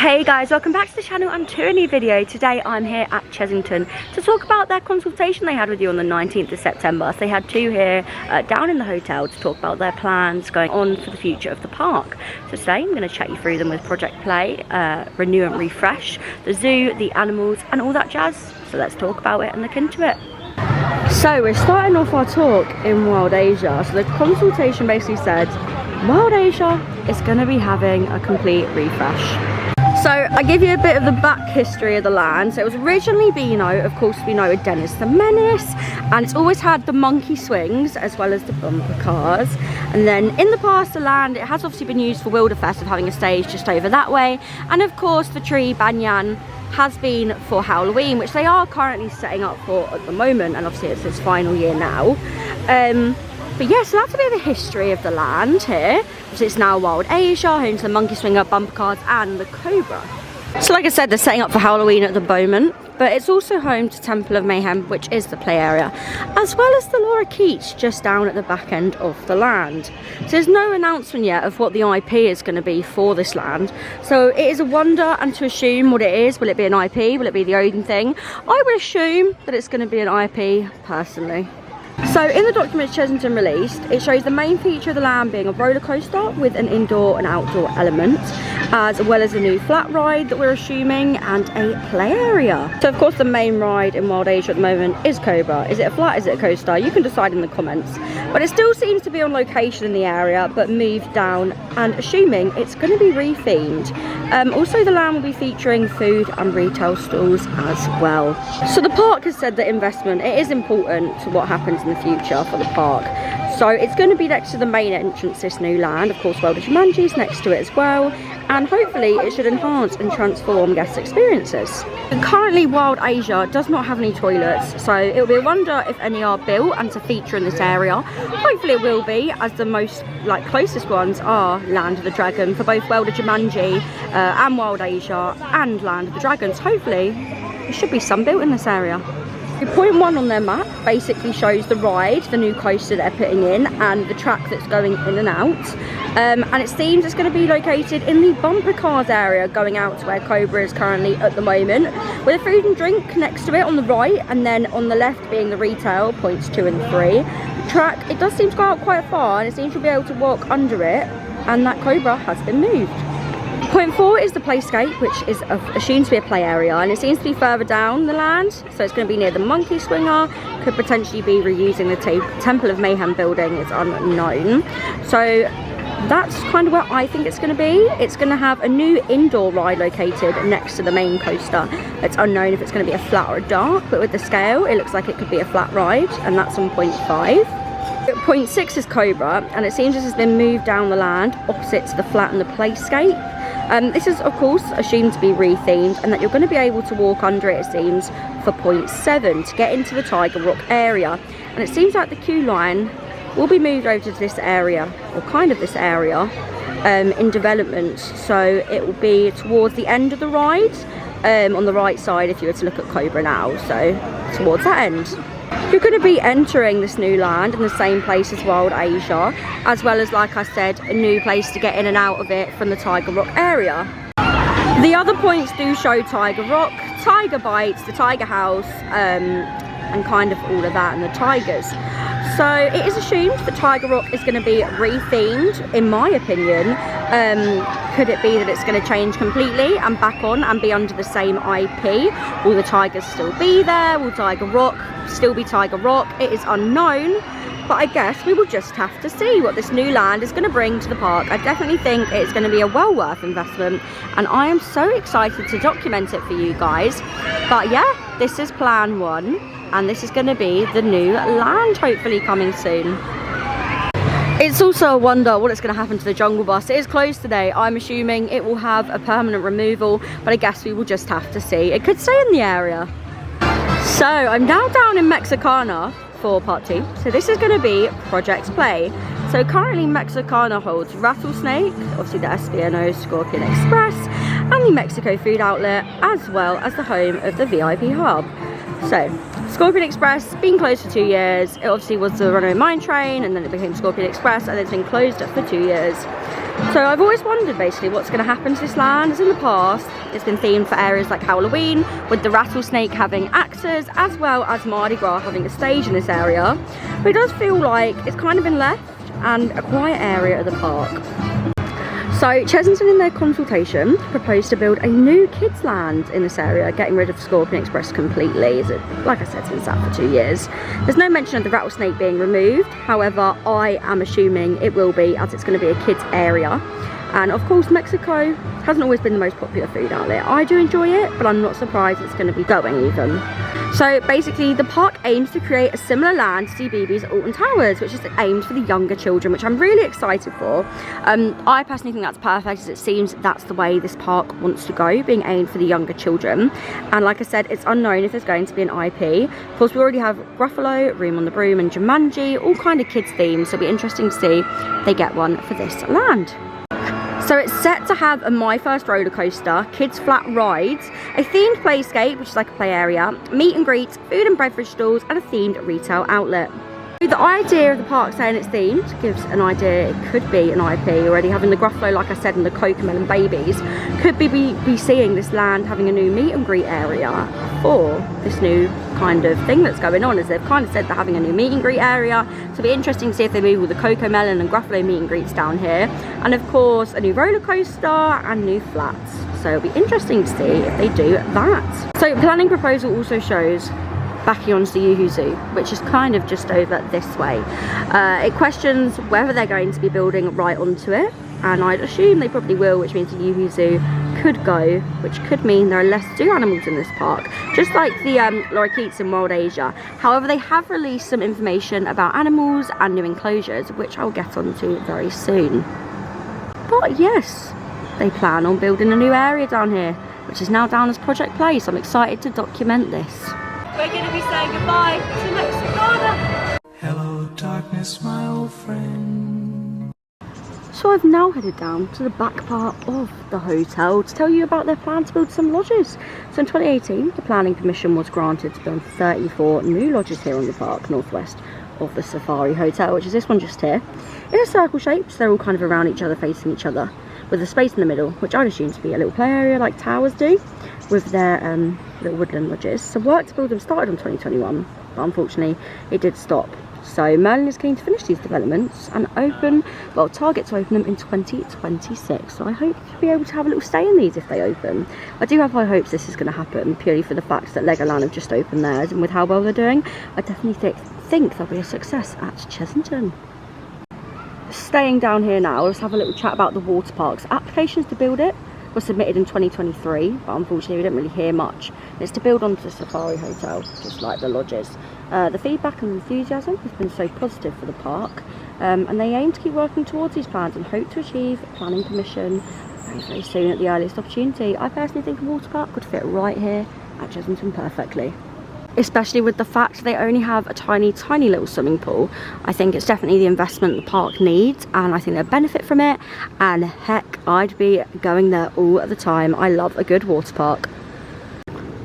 Hey guys, welcome back to the channel and to a new video. Today I'm here at Chessington to talk about their consultation they had with you on the 19th of September. So they had two here down in the hotel to talk about their plans going on for the future of the park. So today I'm going to chat you through them with Project Play, Renew and Refresh, the zoo, the animals and all that jazz. So let's talk about it and look into it. So we're starting off our talk in Wild Asia. So the consultation basically said Wild Asia is going to be having a complete refresh. So I give you a bit of the back history of the land. So it was originally SBNO, of course we know Dennis the Menace, and it's always had the monkey swings as well as the bumper cars. And then in the past the land, it has obviously been used for Wilderfest, of having a stage just over that way, and of course the tree banyan has been for Halloween, which they are currently setting up for at the moment, and obviously it's its final year now. But yeah, so that's a bit of the history of the land here. So it's now Wild Asia, home to the monkey swinger, bumper cars and the cobra. So like I said, they're setting up for Halloween at the moment, but it's also home to Temple of Mayhem, which is the play area, as well as the Laura Keats just down at the back end of the land. So there's no announcement yet of what the IP is going to be for this land. So it is a wonder and to assume what it is. Will it be an IP? Will it be the own thing? I would assume that it's going to be an IP personally. So in the documents Chessington released, it shows the main feature of the land being a roller coaster with an indoor and outdoor element, as well as a new flat ride that we're assuming and a play area. So of course the main ride in Wild Asia at the moment is Cobra. Is it a flat, is it a coaster? You can decide in the comments. But it still seems to be on location in the area but moved down, and assuming it's going to be rethemed. Also the land will be featuring food and retail stalls as well. So the park has said that investment, it is important to what happens in the future for the park. So it's going to be next to the main entrance, this new land. Of course World of Jumanji's next to it as well, and hopefully it should enhance and transform guest experiences. Currently Wild Asia does not have any toilets, so it will be a wonder if any are built and to feature in this area. Hopefully it will be, as the most closest ones are Land of the Dragon for both World of Jumanji and Wild Asia and Land of the Dragons. Hopefully there should be some built in this area. Point 1 on their map basically shows the ride, the new coaster they're putting in, and the track that's going in and out. And it seems it's going to be located in the bumper cars area, going out to where Cobra is currently at the moment, with a food and drink next to it on the right, and then on the left being the retail, points 2 and 3. The track, it does seem to go out quite far, and it seems you'll be able to walk under it, and that Cobra has been moved. Point 4 is the playscape, which is assumed to be a play area, and it seems to be further down the land, so it's going to be near the monkey swinger, could potentially be reusing the Temple of Mayhem building, it's unknown. So that's kind of where I think it's going to be. It's going to have a new indoor ride located next to the main coaster. It's unknown if it's going to be a flat or a dark, but with the scale it looks like it could be a flat ride, and that's on point 5. Point 6 is Cobra, and it seems this has been moved down the land opposite to the flat and the playscape. This is of course assumed to be rethemed, and that you're going to be able to walk under it, it seems, for point 7 to get into the Tiger Rock area. And it seems like the queue line will be moved over to this area, or kind of this area, in development. So it will be towards the end of the ride, on the right side if you were to look at Cobra now, so towards that end. You're going to be entering this new land in the same place as Wild Asia, as well as, like I said, a new place to get in and out of it from the Tiger Rock area. The other points do show Tiger Rock, Tiger Bites, the Tiger House, and kind of all of that, and the tigers. So it is assumed that Tiger Rock is going to be rethemed, in my opinion. Could it be that it's going to change completely and back on and be under the same IP? Will the tigers still be there? Will Tiger Rock still be Tiger Rock? It is unknown, but I guess we will just have to see what this new land is going to bring to the park. I definitely think it's going to be a well worth investment, and I am so excited to document it for you guys. But yeah, this is plan 1, and this is going to be the new land, hopefully coming soon. It's also a wonder what is going to happen to the jungle bus. It is closed today. I'm assuming it will have a permanent removal, but I guess we will just have to see. It could stay in the area. So I'm now down in Mexicana for part 2. So this is going to be Project Play. So currently Mexicana holds Rattlesnake, obviously the SBNO Scorpion Express, and the Mexico food outlet, as well as the home of the VIP hub. So Scorpion Express, been closed for 2 years. It obviously was the Runaway Mine Train, and then it became Scorpion Express, and it's been closed for 2 years. So I've always wondered basically what's going to happen to this land, as in the past it's been themed for areas like Halloween, with the Rattlesnake having actors as well as Mardi Gras having a stage in this area. But it does feel like it's kind of been left and a quiet area of the park. So Chessington in their consultation proposed to build a new kids land in this area, getting rid of Scorpion Express completely. Like I said, it's been sat for 2 years. There's no mention of the Rattlesnake being removed, however I am assuming it will be, as it's going to be a kids area. And of course Mexico hasn't always been the most popular food outlet. I do enjoy it, but I'm not surprised it's going to be going even. So basically the park aims to create a similar land to CBeeBies at Alton Towers, which is aimed for the younger children, which I'm really excited for. I personally think that's perfect, as it seems that's the way this park wants to go, being aimed for the younger children. And like I said, it's unknown if there's going to be an IP. Of course, we already have Gruffalo, Room on the Broom and Jumanji, all kind of kids themes, so it'll be interesting to see if they get one for this land. So it's set to have a My First roller coaster, kids flat rides, a themed playscape, which is like a play area, meet and greets, food and beverage stalls, and a themed retail outlet. The idea of the park saying it's themed gives an idea it could be an IP already. Having the Gruffalo, like I said, and the Cocomelon babies, could be seeing this land having a new meet and greet area for this new kind of thing that's going on, as they've kind of said they're having a new meet and greet area. So it'll be interesting to see if they move all the Cocomelon and Gruffalo meet and greets down here, and of course a new roller coaster and new flats. So it'll be interesting to see if they do that. So planning proposal also shows backing onto the Yoo-Hoo Zoo, which is kind of just over this way. It questions whether they're going to be building right onto it, and I'd assume they probably will, which means the Yoo-Hoo Zoo could go, which could mean there are less zoo animals in this park, just like the lorikeets in Wild Asia. However, they have released some information about animals and new enclosures, which I'll get onto very soon. But yes, they plan on building a new area down here, which is now down as Project Place. I'm excited to document this. We're going to be saying goodbye to Mexicana. Hello darkness, my old friend. So I've now headed down to the back part of the hotel to tell you about their plan to build some lodges. So in 2018, the planning permission was granted to build 34 new lodges here on the park, northwest of the Safari Hotel, which is this one just here, in a circle shape, so they're all kind of around each other, facing each other, with a space in the middle, which I'd assume to be a little play area like towers do, with their little woodland lodges. So work to build them started in 2021, but unfortunately it did stop. So Merlin is keen to finish these developments and target to open them in 2026. So I hope to be able to have a little stay in these if they open. I do have high hopes this is going to happen, purely for the fact that Legoland have just opened theirs, and with how well they're doing, I definitely think they'll be a success at Chessington. Staying down here now, let's have a little chat about the water parks. Applications to build it were submitted in 2023, but unfortunately we didn't really hear much. It's to build onto the Safari Hotel, just like the lodges. The feedback and enthusiasm has been so positive for the park, and they aim to keep working towards these plans and hope to achieve planning permission very, very soon at the earliest opportunity. I personally think a water park would fit right here at Chessington perfectly, especially with the fact they only have a tiny little swimming pool. I think it's definitely the investment the park needs, and I think they'll benefit from it, and heck, I'd be going there all the time. I love a good water park.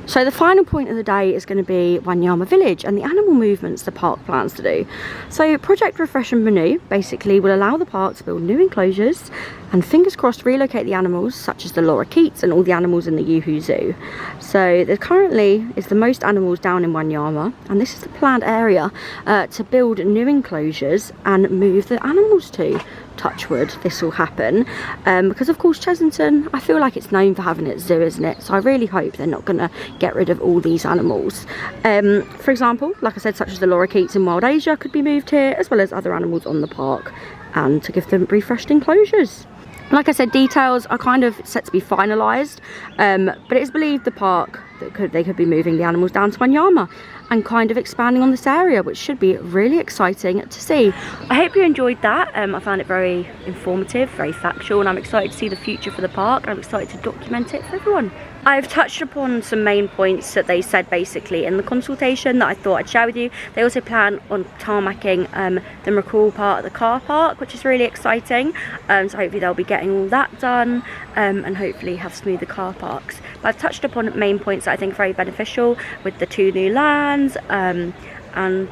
So the final point of the day is going to be Wanyama Village and the animal movements the park plans to do. So Project Refresh and Renew basically will allow the park to build new enclosures and, fingers crossed, relocate the animals such as the lorikeets and all the animals in the Yoo-Hoo Zoo. So there currently is the most animals down in Wanyama, and this is the planned area to build new enclosures and move the animals to. Touch wood, this will happen, because of course Chessington, I feel like it's known for having its zoo, isn't it? So I really hope they're not going to get rid of all these animals. For example, like I said, such as the lorikeets in Wild Asia could be moved here, as well as other animals on the park, and to give them refreshed enclosures. Like I said, details are kind of set to be finalised, but it is believed the park that they could be moving the animals down to Wanyama and kind of expanding on this area, which should be really exciting to see. I hope you enjoyed that. I found it very informative, very factual, and I'm excited to see the future for the park. I'm excited to document it for everyone. I've touched upon some main points that they said basically in the consultation that I thought I'd share with you. They also plan on tarmacking the McCall part of the car park, which is really exciting. So hopefully they'll be getting all that done, and hopefully have smoother car parks. But I've touched upon main points that I think are very beneficial with the 2 new lands and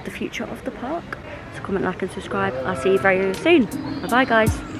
the future of the park. So comment, like and subscribe. I'll see you very soon. Bye bye guys.